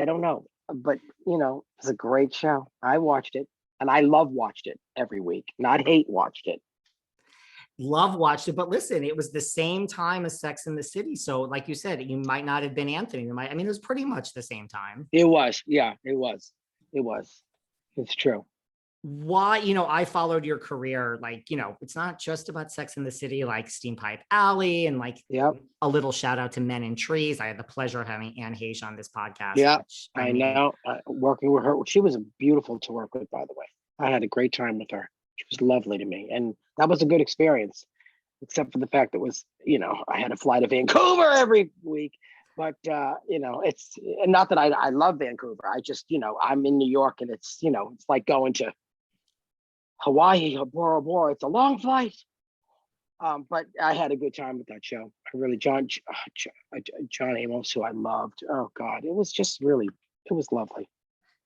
I don't know, but it's a great show. I watched it, and I love watched it every week, not hate watched it. Love watched it, but listen, it was the same time as Sex and the City. So, like you said, you might not have been Anthony. It was pretty much the same time. It was, yeah, it was. It was. It's true. Why, I followed your career, it's not just about Sex and the City, like Steam Pipe Alley, and Yep. a little shout out to Men and Trees. I had the pleasure of having Anne Heche on this podcast. Yeah, I know. Working with her, she was beautiful to work with, by the way. I had a great time with her. She was lovely to me, and that was a good experience, except for the fact that I had to fly to Vancouver every week. But it's not that I love Vancouver. I just I'm in New York, and it's it's like going to Hawaii or Bora Bora. It's a long flight. But I had a good time with that show. I really, John Amos, who I loved. Oh God, it was lovely.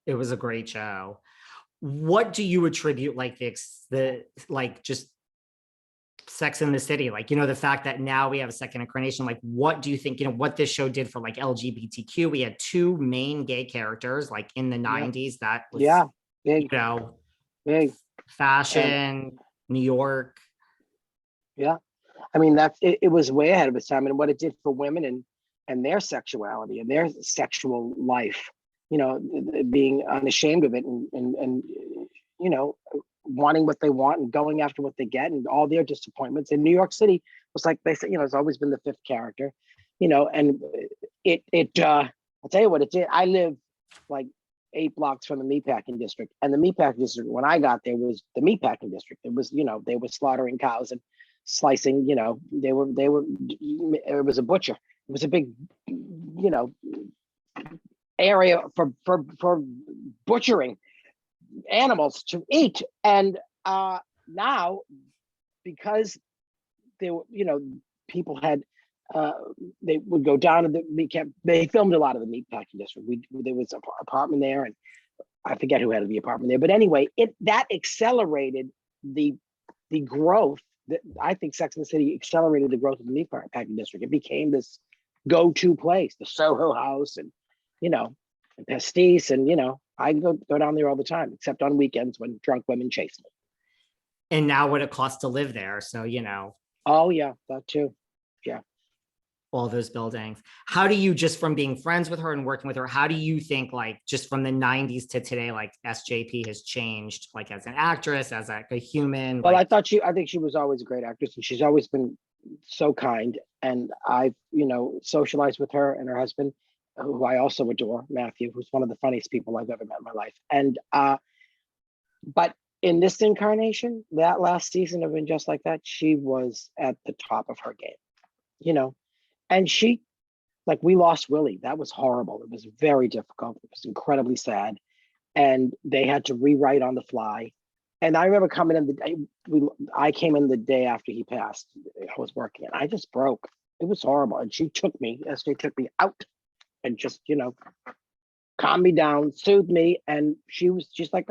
It was a great show. What do you attribute just Sex in the City? The fact that now we have a second incarnation, what do you think, what this show did for LGBTQ? We had two main gay characters in the 90s. That was, big, big fashion, New York. Yeah. It was way ahead of its time, and what it did for women and their sexuality and their sexual life, being unashamed of it and wanting what they want and going after what they get, and all their disappointments. In New York City was like they said, it's always been the fifth character, and I'll tell you what it did. I live 8 blocks from the meatpacking district, and the meatpacking district, when I got there, was the meatpacking district. It was, they were slaughtering cows and slicing, it was a butcher. It was a big, area for butchering animals to eat. And now, because they were, people had, they would go down to the meat camp. They filmed a lot of the meatpacking district. There was an apartment there, and I forget who had the apartment there. But anyway, that accelerated the growth. I think Sex and the City accelerated the growth of the meatpacking district. It became this go-to place, the Soho House, and and Pastis, and I go down there all the time, except on weekends when drunk women chase me. And now what it costs to live there, so Oh yeah, that too. Yeah. All those buildings. How do you, just from being friends with her and working with her, how do you think just from the 90s to today, SJP has changed, as an actress, as a human? Well, I think she was always a great actress, and she's always been so kind. And I've, socialized with her and her husband, who I also adore, Matthew, who's one of the funniest people I've ever met in my life. And, but in this incarnation, that last season of And Just Like That, she was at the top of her game, and she, we lost Willie. That was horrible. It was very difficult. It was incredibly sad. And they had to rewrite on the fly. And I remember coming in I came in the day after he passed. I was working, and I just broke. It was horrible. And SJ took me out and just, calmed me down, soothed me. And she's like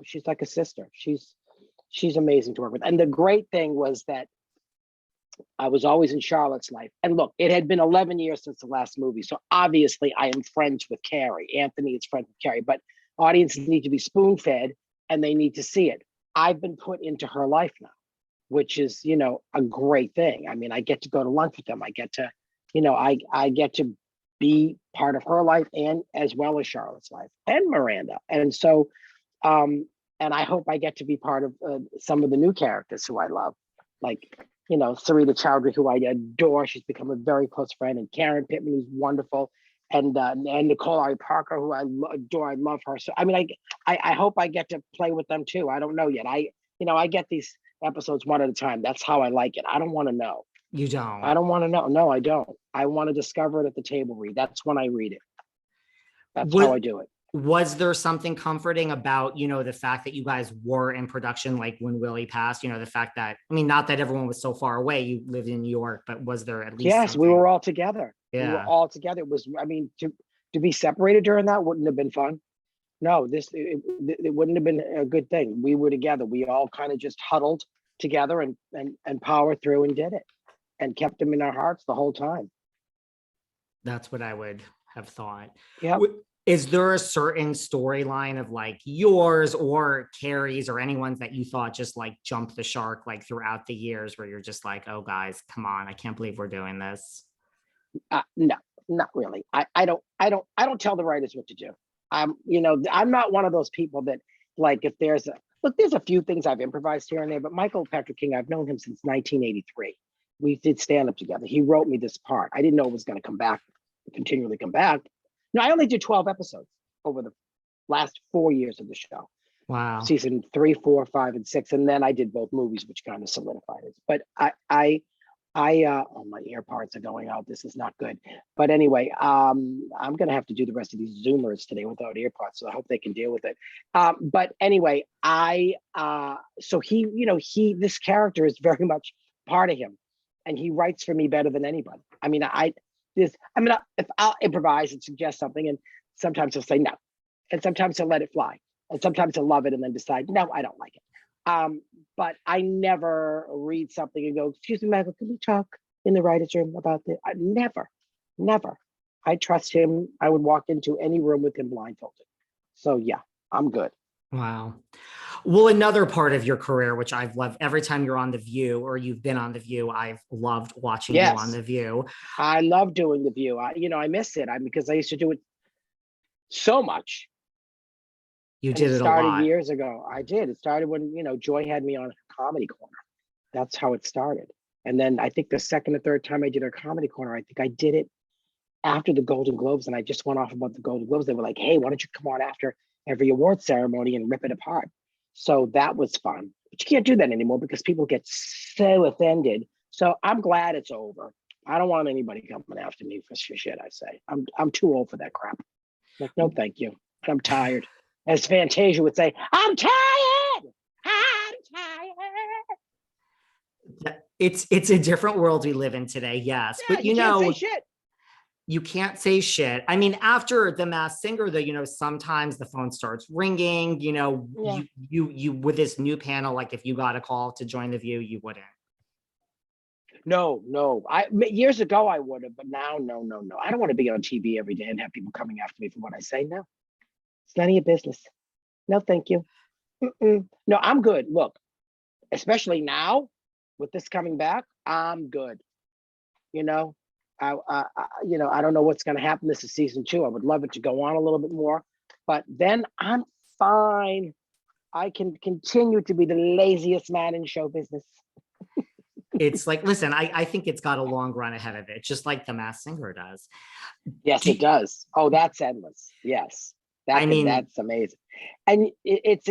she's like a sister. She's amazing to work with. And the great thing was that I was always in Charlotte's life. And look, it had been 11 years since the last movie. So obviously I am friends with Carrie. Anthony is friends with Carrie, but audiences need to be spoon-fed, and they need to see it. I've been put into her life now, which is, a great thing. I get to go to lunch with them. I get to, I get to be part of her life, and as well as Charlotte's life and Miranda. And so, and I hope I get to be part of some of the new characters who I love, Sarita Chowdhury, who I adore. She's become a very close friend, and Karen Pittman, who's wonderful, and Nicole R. Parker, who I adore. I love her. So I hope I get to play with them too. I don't know yet. I get these episodes one at a time. That's how I like it. I don't want to know. You don't? I don't want to know. No, I don't. I want to discover it at the table read. That's when I read it. That's how I do it. Was there something comforting about, the fact that you guys were in production, when Willie passed, the fact that, not that everyone was so far away, you lived in New York, but was there at least Yes, something? We were all together. Yeah. We were all together. It was, to be separated during that wouldn't have been fun. No, it wouldn't have been a good thing. We were together. We all kind of just huddled together and powered through and did it, and kept them in our hearts the whole time. That's what I would have thought. Yeah. Is there a certain storyline of like yours or Carrie's or anyone's that you thought just like jumped the shark like throughout the years where you're just like, oh guys, come on, I can't believe we're doing this? No, not really. I don't tell the writers what to do. I'm not one of those people that, like, if there's a few things I've improvised here and there, but Michael Patrick King, I've known him since 1983. We did stand up together. He wrote me this part. I didn't know it was going to come back, continually come back. No, I only did 12 episodes over the last 4 years of the show. Wow. Season 3, 4, 5, and 6, and then I did both movies, which kind of solidified it. But oh, my ear parts are going out. This is not good. But anyway, I'm gonna have to do the rest of these Zoomers today without ear parts, so I hope they can deal with it. But anyway, so this character is very much part of him, and he writes for me better than anybody. I mean, if I'll improvise and suggest something, and sometimes he'll say no, and sometimes he'll let it fly, and sometimes he'll love it and then decide, no, I don't like it. But I never read something and go, excuse me, Michael, can we talk in the writer's room about this? Never. I trust him. I would walk into any room with him blindfolded. So yeah, I'm good. Wow. Well, another part of your career, which I've loved every time you're on The View or you've been on The View, I've loved watching you on The View. I love doing The View. I miss it. Because I used to do it so much. You did it a lot. It started years ago. I did. It started when, Joy had me on Comedy Corner. That's how it started. And then I think the second or third time I did her Comedy Corner, I think I did it after the Golden Globes, and I just went off about the Golden Globes. They were like, hey, why don't you come on after every award ceremony and rip it apart? So that was fun. But you can't do that anymore because people get so offended. So I'm glad it's over. I don't want anybody coming after me for shit I say. I'm too old for that crap. Like, no, thank you. I'm tired. As Fantasia would say, I'm tired. I'm tired. It's a different world we live in today, yes. Yeah, but you can't say shit. You can't say shit. I mean, after The Masked Singer, though, sometimes the phone starts ringing, you with this new panel, like if you got a call to join The View, you wouldn't. No. Years ago I would have, but now, no. I don't want to be on TV every day and have people coming after me for what I say. No, it's none of your business. No, thank you. No, I'm good. Look, especially now with this coming back, I'm good. I don't know what's going to happen. This is season 2. I would love it to go on a little bit more, but then I'm fine. I can continue to be the laziest man in show business. It's like, listen, I think it's got a long run ahead of it, just like The Masked Singer does. Yes, it does. Oh, that's endless. Yes. That's amazing. And it's